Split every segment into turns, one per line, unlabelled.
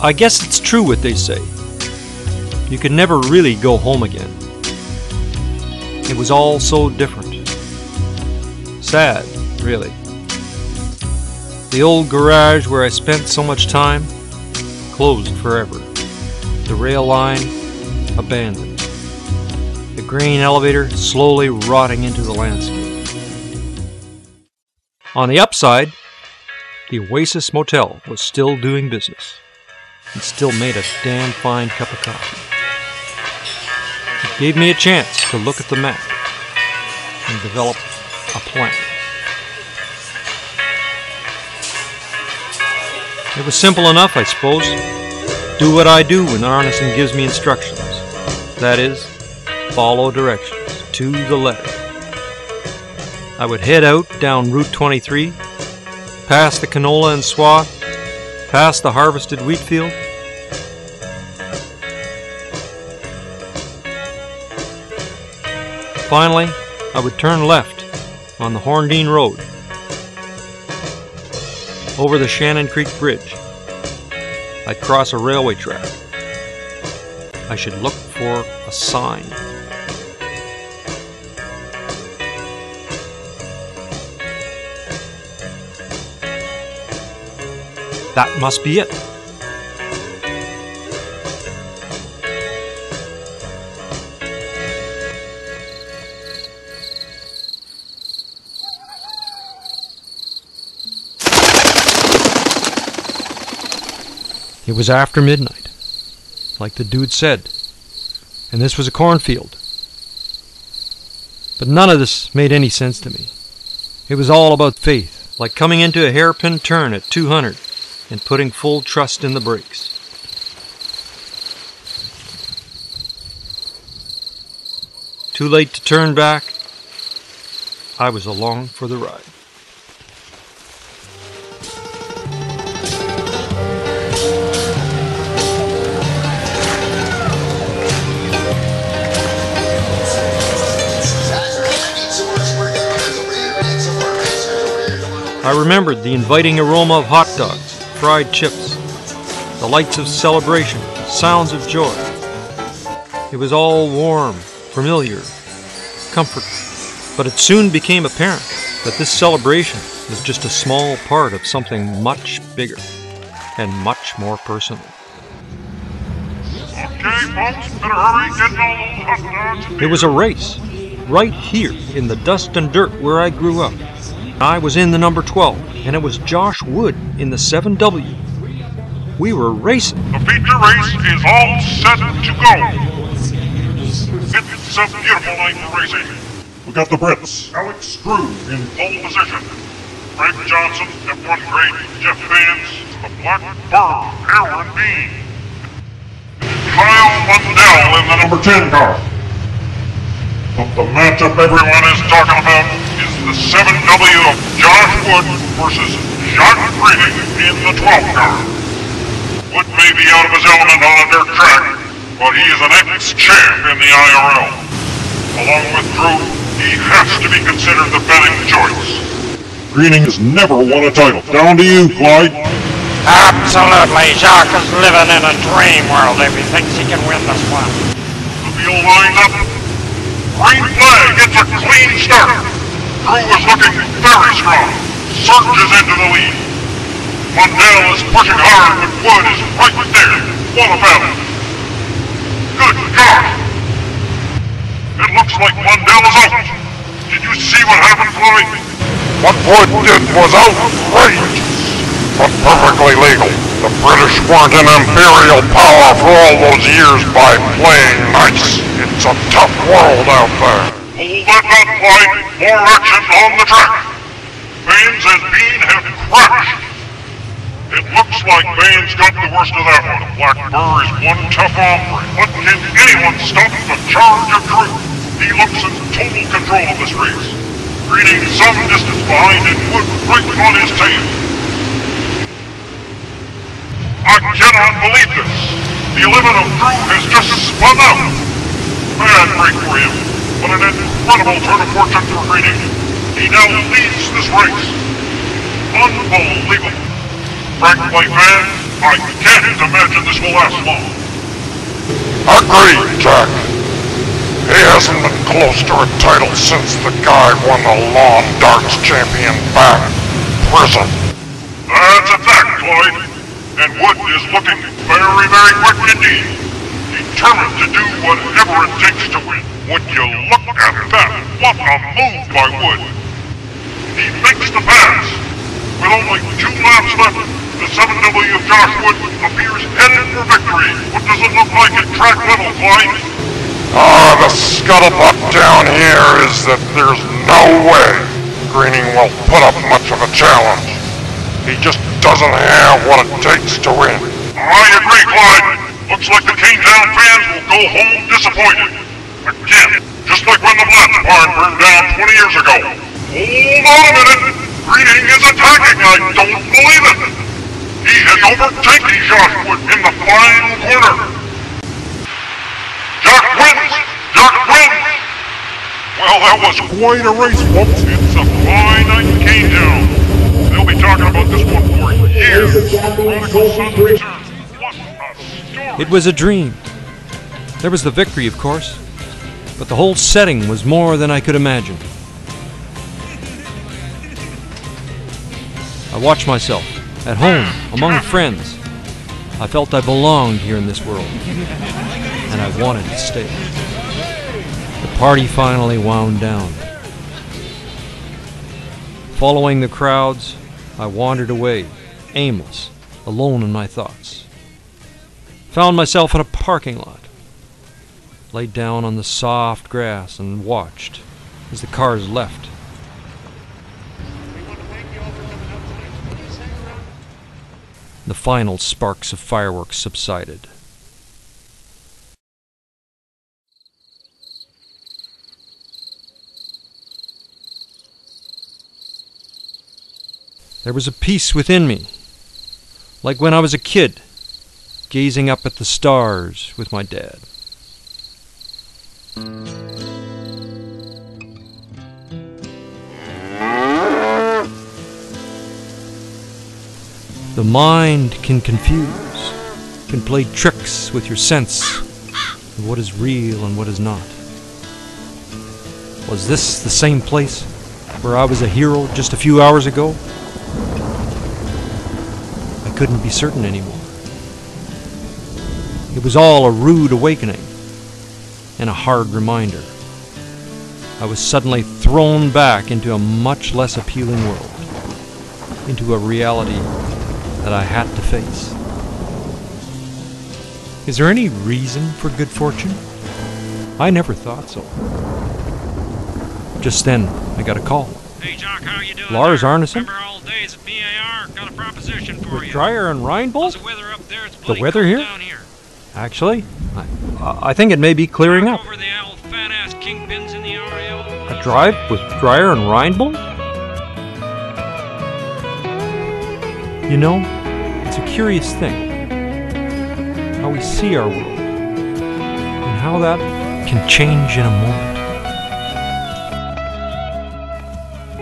I guess it's true what they say. You can never really go home again. It was all so different. Sad, really. The old garage where I spent so much time, closed forever. The rail line, abandoned. The grain elevator slowly rotting into the landscape. On the upside, the Oasis Motel was still doing business and still made a damn fine cup of coffee. It gave me a chance to look at the map and develop a plan. It was simple enough, I suppose. Do what I do when Arneson gives me instructions. That is, follow directions to the letter. I would head out down Route 23, past the canola and swath, past the harvested wheat field. Finally, I would turn left on the Horndean Road, over the Shannon Creek Bridge. I'd cross a railway track. I should look for a sign. That must be it. It was after midnight, like the dude said, and this was a cornfield. But none of this made any sense to me. It was all about faith, like coming into a hairpin turn at 200 and putting full trust in the brakes. Too late to turn back. I was along for the ride. I remembered the inviting aroma of hot dogs, fried chips, the lights of celebration, sounds of joy. It was all warm, familiar, comfort. But it soon became apparent that this celebration was just a small part of something much bigger and much more personal.
Okay, folks, better hurry, get all those hot dogs.
It was a race, right here in the dust and dirt where I grew up. I was in the number 12, and it was Josh Wood in the 7W. We were racing.
The feature race is all set to go. It's a beautiful night for racing. We got the Brits. Alex Screw in pole position. Frank Johnson, F1 grade, Jeff Vance, the Black Burr, Aaron Bean. Kyle Mundell in the number 10 car. But the matchup everyone is talking about is the 7W of Josh Wood versus Jacques Greening in the 12 car. Wood may be out of his element on a dirt track, but he is an ex-champ in the IRL. Along with Drew, he has to be considered the betting choice. Greening has never won a title. Down to you, Clyde.
Absolutely, Jacques is living in a dream world if he thinks he can win this one.
The field lines up. Green flag gets a clean start. Drew is looking very strong. Surges into the lead. Mundell is pushing hard, but Wood is right there. What a battle. Good God! It looks like Mundell is out. Did you see what happened, Floyd?
What Wood did was outrageous, but perfectly legal. The British weren't an imperial power for all those years by playing nice. It's a tough world out there.
Hold that thought, Floyd. More action on the track. Baines and Bean have crashed. It looks like Baines got the worst of that one. Black Burr is one tough hombre, but can anyone stop the charge of Drew? He looks in total control of this race. Greening some distance behind and Wood right on his tail. I cannot believe this. The 11 of Drew has just spun out. Bad break for him, but an incredible turn of fortune for Greening. He now leads this race. Unbelievable. Frank Whiteman, I can't imagine this will last long.
Agreed, Jack. He hasn't been close to a title since the guy won the lawn darts champion back prison.
That's a fact, Clyde. And Wood is looking very, very quick indeed. Determined to do whatever it takes to win. Would you look at that? What a move by Wood. He makes the pass. With only 2 laps left, the 7W of Josh Wood appears headed for victory. What does it look like at track level, Clyde?
The scuttlebutt down here is that there's no way Greening will put up much of a challenge. He just doesn't have what it takes to win.
I agree, Clyde. Looks like the Canetown fans will go home disappointed. Again, just like when the Blatz barn burned down 20 years ago. Hold on a minute. Greening is attacking. I don't believe it. He has overtaken Josh Wood in the final corner. Jock wins! Jock wins! Well, that was quite a race, folks. It's a fine night in Canetown. They'll be talking about this one for years. Prodigal Son returns. What a story!
It was a dream. There was the victory, of course, but the whole setting was more than I could imagine. I watched myself, at home, among friends. I felt I belonged here in this world, and I wanted to stay. The party finally wound down. Following the crowds, I wandered away, aimless, alone in my thoughts. Found myself in a parking lot. Laid down on the soft grass and watched as the cars left. The final sparks of fireworks subsided. There was a peace within me, like when I was a kid, gazing up at the stars with my dad. The mind can confuse, can play tricks with your sense of what is real and what is not. Was this the same place where I was a hero just a few hours ago? I couldn't be certain anymore. It was all a rude awakening and a hard reminder. I was suddenly thrown back into a much less appealing world, into a reality that I had to face. Is there any reason for good fortune? I never thought so. Just then, I got a call.
Hey, Jock, how you doing?
Lars
there?
Arneson?
Remember old days at BAR? Got a proposition for
With
you.
Dreyer and Reinbold?
How's the weather up there? It's
The
bloody
weather
cold
here?
down here.
Actually, I think it may be clearing up.
Over the old fat-ass kingpins in the RAO.
A drive with Dreyer and Reinbold? You know, it's a curious thing how we see our world and how that can change in a moment.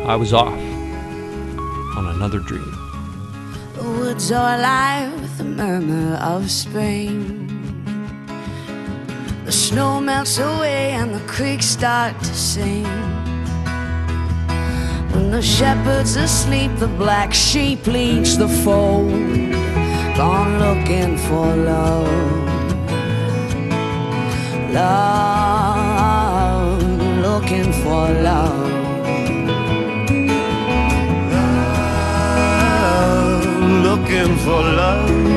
I was off on another dream.
The woods are alive with the murmur of spring. The snow melts away and the creeks start to sing. When the shepherd's asleep, the black sheep leads the fold, gone looking for love. Love, looking for love.
Looking for love.